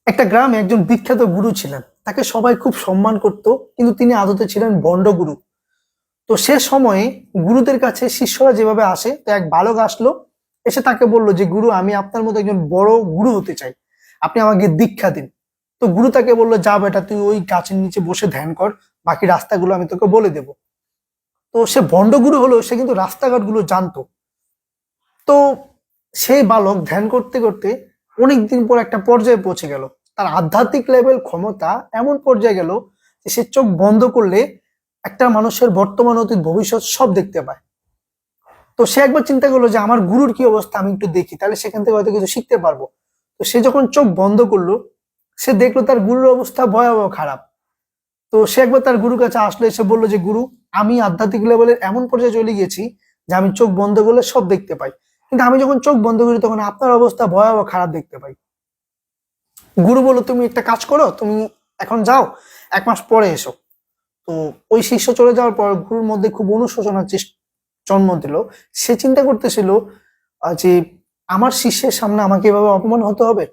একটা গ্রামে একজন বিখ্যাত গুরু ছিলেন, তাকে সবাই খুব সম্মান করত, কিন্তু তিনি আদতে ছিলেন ভণ্ড গুরু। তো সে সময়ে গুরুদের কাছে শিষ্যরা যেভাবে আসে, তো এক বালক আসলো, এসে তাকে বলল যে গুরু, আমি আপনার মতো একজন বড় গুরু হতে চাই, আপনি আমাকে দীক্ষা দিন। তো গুরু তাকে বললো, যা বেটা, তুই ওই গাছের নিচে বসে ধ্যান কর, বাকি রাস্তাগুলো আমি তোকে বলে দেব। তো সে ভণ্ড গুরু হলো, সে কিন্তু রাস্তাঘাট গুলো জানতো। তো সেই বালক ধ্যান করতে করতে অনেকদিন পর একটা পর্যায়ে পৌঁছে গেল। তার আধ্যাত্মিক লেভেল ক্ষমতা এমন পর্যায়ে গেল যে সে চোখ বন্ধ করলে একটা মানুষের বর্তমান অতীত ভবিষ্যৎ সব দেখতে পায়। তো সে একবার চিন্তা করলো যে আমার গুরুর কি অবস্থা, আমি একটু দেখি, তাহলে সেখান থেকে হয়তো কিছু শিখতে পারবো। তো সে যখন চোখ বন্ধ করলো, সে দেখলো তার গুরুর অবস্থা ভয়াবহ খারাপ। তো সে একবার তার গুরুর কাছে আসলো, এসে বললো যে গুরু, আমি আধ্যাত্মিক লেভেলের এমন পর্যায়ে চলে গেছি যে আমি চোখ বন্ধ করলে সব দেখতে পাই, কিন্তু আমি যখন চোখ বন্ধ করি তখন আপনার অবস্থা ভয়াবহ খারাপ দেখতে পাই। গুরু বললো, তুমি একটা কাজ করো, তুমি এখন যাও, 1 মাস পরে এসো। তো ওই শিষ্য চলে যাওয়ার পর গুরুর মধ্যে খুব অনুশোচনার জন্ম দিল। সে চিন্তা করতেছিল যে আমার শিষ্যের সামনে আমাকে এভাবে অপমান হতে হবে।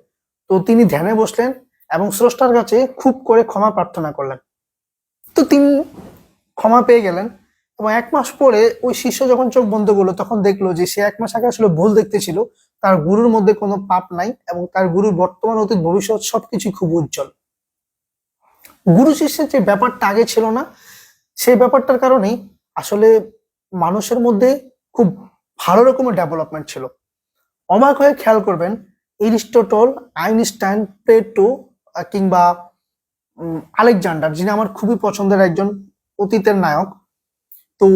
তো তিনি ধ্যানে বসলেন এবং স্রষ্টার কাছে খুব করে ক্ষমা প্রার্থনা করলেন। তো তিনি ক্ষমা পেয়ে গেলেন। এবং 1 মাস পরে ওই শিষ্য যখন চোখ বন্ধ করলো, তখন দেখলো যে সে 1 মাস আগে আসলে ভুল দেখতেছিল। তার গুরুর মধ্যে কোনো পাপ নাই এবং তার গুরুর বর্তমান অতীত ভবিষ্যৎ সবকিছু খুব উজ্জ্বল। গুরু শিষ্যের যে ব্যাপারটা আগে ছিল না, সেই ব্যাপারটার কারণেই আসলে মানুষের মধ্যে খুব ভালো রকমের ডেভেলপমেন্ট ছিল। অবাক হয়ে খেয়াল করবেন, এরিস্টটল, আইনস্টাইন, প্লেটো কিংবা আলেকজান্ডার, যিনি আমার খুবই পছন্দের একজন অতীতের নায়ক, তো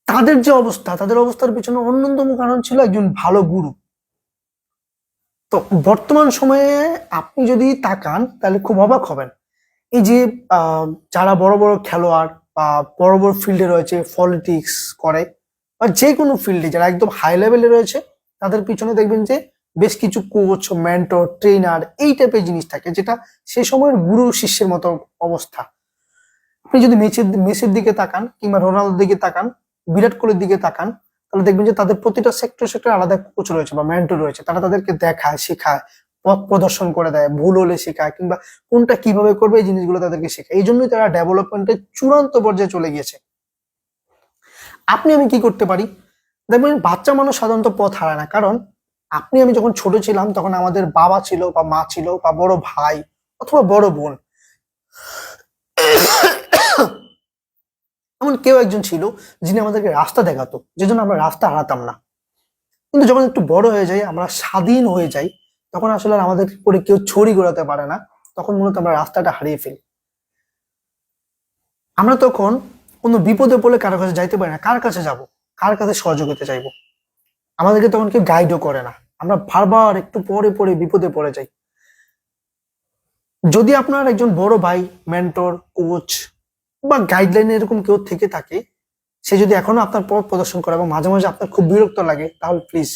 তাদের যে অবস্থা, তাদের অবস্থার পিছনে অন্যতম কারণ ছিল একজন ভালো গুরু। তো বর্তমান সময়ে আপনি যদি তাকান তাহলে খুব অবাক হবেন। এই যে যারা বড় বড় খেলোয়াড় বা বড় বড় ফিল্ডে রয়েছে, পলিটিক্স করে বা যে কোনো ফিল্ডে যারা একদম হাই লেভেলে রয়েছে, তাদের পিছনে দেখবেন যে বেশ কিছু কোচ, মেন্টর, ট্রেনার, এই টাইপের জিনিস থাকে, যেটা সে সময়ের গুরু শিষ্যের মতো অবস্থা। আপনি যদি মেসির দিকে তাকান কিংবা রোনালদোর দিকে তাকান, বিরাট কোহলির দিকে তাকান, তাহলে দেখবেন যে তাদের প্রতিটা সেক্টর আলাদা কোচ রয়েছে বা মেন্টর রয়েছে। তারা তাদেরকে দেখায়, শেখায়, পথ প্রদর্শন করে দেয়, ভুল হলে শেখায়, কিংবা কোনটা কিভাবে করবে এই জিনিসগুলো তাদেরকে শেখায়। এই জন্যই তারা ডেভেলপমেন্টের চূড়ান্ত পর্যায়ে চলে গিয়েছে। আপনি আমি কি করতে পারি? দেখবেন বাচ্চা মানুষ সাধারণত পথ হারায় না, কারণ আপনি আমি যখন ছোট ছিলাম তখন আমাদের বাবা ছিল বা মা ছিল বা বড় ভাই অথবা বড় বোন, এমন কেউ একজন ছিল যিনি আমাদেরকে রাস্তা দেখাতো, যে জন্য আমরা রাস্তা হারাতাম না। কিন্তু যখন একটু বড় হয়ে যাই, আমরা স্বাধীন হয়ে যাই, তখন আসলে আর আমাদের উপরে কেউ ছড়ি ঘোরাতে পারে না। তখন মূলত আমরা রাস্তাটা হারিয়ে ফেলি। আমরা তখন কোনো বিপদে পড়লে কারো কাছে যাইতে পারি না, কার কাছে যাব, কার কাছে সহযোগিতা চাইবো? আমাদেরকে তখন কেউ গাইডও করে না। আমরা বারবার একটু পরে পরে বিপদে পড়ে যাই। যদি আপনার একজন বড় ভাই, মেন্টর, কোচ বা গাইডলাইন এরকম কেউ থেকে থাকে, সে যদি এখনো আপনার পথ প্রদর্শন করে এবং মাঝে মাঝে আপনার খুব বিরক্ত লাগে, তাহলে প্লিজ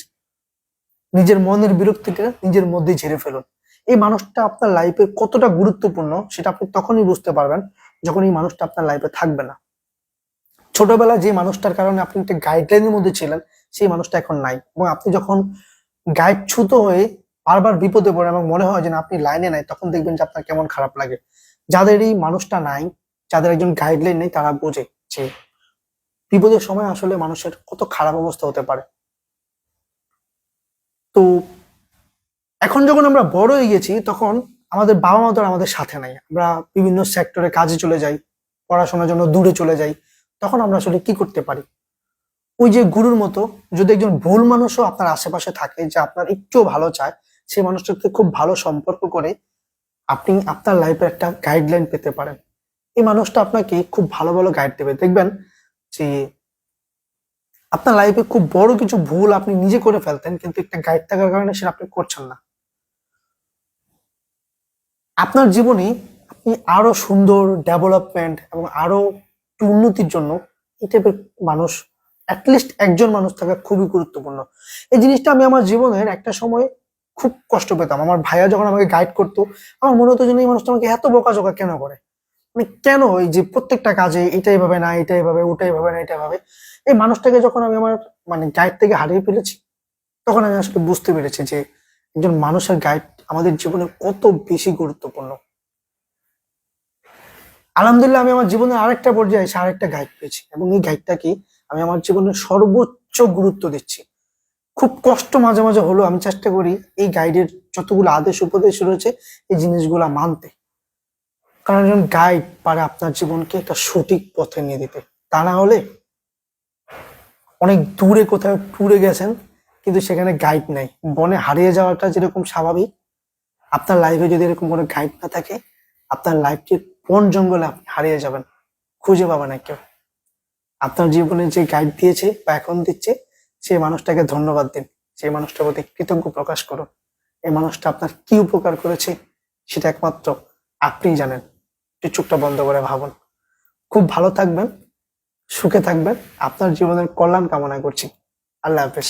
নিজের মনের বিরক্তিটা নিজের মধ্যে ঝেড়ে ফেলুন। এই মানুষটা আপনার লাইফে কতটা গুরুত্বপূর্ণ সেটা আপনি তখনই বুঝতে পারবেন যখন এই মানুষটা আপনার লাইফে থাকবে না। ছোটবেলায় যে মানুষটার কারণে আপনি একটা গাইডলাইনের মধ্যে ছিলেন, সেই মানুষটা এখন নাই, এবং আপনি যখন গাইডচ্যুত হয়ে বারবার বিপদে পড়েন এবং মনে হয় যে না, আপনি লাইনে নাই, তখন দেখবেন যে আপনার কেমন খারাপ লাগে। যাদের এই মানুষটা নাই, যাদের একজন গাইডলাইন নেই, তারা বোঝে যে বিপদের সময় আসলে মানুষের কত খারাপ অবস্থা হতে পারে। তো এখন যখন আমরা বড় হয়ে গেছি, তখন আমাদের বাবা মা তো আর আমাদের সাথে নাই, আমরা বিভিন্ন সেক্টরে কাজে চলে যাই, পড়াশোনার জন্য দূরে চলে যাই। তখন আমরা আসলে কি করতে পারি? ওই যে গুরুর মতো, যদি একজন ভুল মানুষও আপনার আশেপাশে থাকে, যে আপনার একটু ভালো চায়, সেই মানুষটার সাথে খুব ভালো সম্পর্ক করে আপনি আপনার লাইফে একটা গাইডলাইন পেতে পারেন। এই মানুষটা আপনাকে খুব ভালো ভালো গাইড দেবে। দেখবেন যে আপনার লাইফে খুব বড় কিছু ভুল আপনি নিজে করে ফেলতেন, কিন্তু একটা গাইড থাকার কারণে সেটা আপনি করছেন না। আপনার জীবনে আপনি আরো সুন্দর ডেভেলপমেন্ট এবং আরো একটু উন্নতির জন্য এই টাইপের মানুষ, অ্যাটলিস্ট একজন মানুষ থাকা খুবই গুরুত্বপূর্ণ। এই জিনিসটা আমি আমার জীবনের একটা সময় খুব কষ্ট পেতাম। আমার ভাইয়া যখন আমাকে গাইড করতো, আমার মনে হতো যে এই মানুষটা আমাকে এত বকাঝকা কেন করে, মানে কেন এই যে প্রত্যেকটা কাজে এটাই ভাবে না, এটাই ভাবে, ওটাই ভাবে না, এটা ভাবে। এই মানুষটাকে যখন আমি আমার গাইড থেকে হারিয়ে ফেলেছি, তখন আমি আসলে বুঝতে পেরেছি যে একজন মানুষের গাইড আমাদের জীবনে কত বেশি গুরুত্বপূর্ণ। আলহামদুলিল্লাহ আমি আমার জীবনের আরেকটা পর্যায়ে এসে আরেকটা গাইড পেয়েছি, এবং এই গাইডটাকে আমি আমার জীবনের সর্বোচ্চ গুরুত্ব দিচ্ছি। খুব কষ্ট মাঝে মাঝে হলো, আমি চেষ্টা করি এই গাইডের যতগুলো আদেশ উপদেশ রয়েছে এই জিনিসগুলা মানতে। কারণ একজন গাইড পারে আপনার জীবনকে একটা সঠিক পথে নিয়ে দিতে। তা না হলে অনেক দূরে কোথাও ট্যুরে গেছেন কিন্তু সেখানে গাইড নাই, বনে হারিয়ে যাওয়াটা যেরকম স্বাভাবিক, আপনার লাইফে যদি এরকম কোনো গাইড না থাকে, আপনার লাইফটির বন জঙ্গলে আপনি হারিয়ে যাবেন, খুঁজে পাবেন না কেউ। আপনার জীবনে যে গাইড দিয়েছে বা এখন দিচ্ছে, সেই মানুষটাকে ধন্যবাদ দিন, সেই মানুষটার প্রতি কৃতজ্ঞ প্রকাশ করুন। এই মানুষটা আপনার কি উপকার করেছে সেটা একমাত্র আপনিই জানেন। একটু চোখটা বন্ধ করে ভাবুন। খুব ভালো থাকবেন, সুখে থাকবেন, আপনার জীবনের কল্যাণ কামনা করছি। আল্লাহ হাফেজ।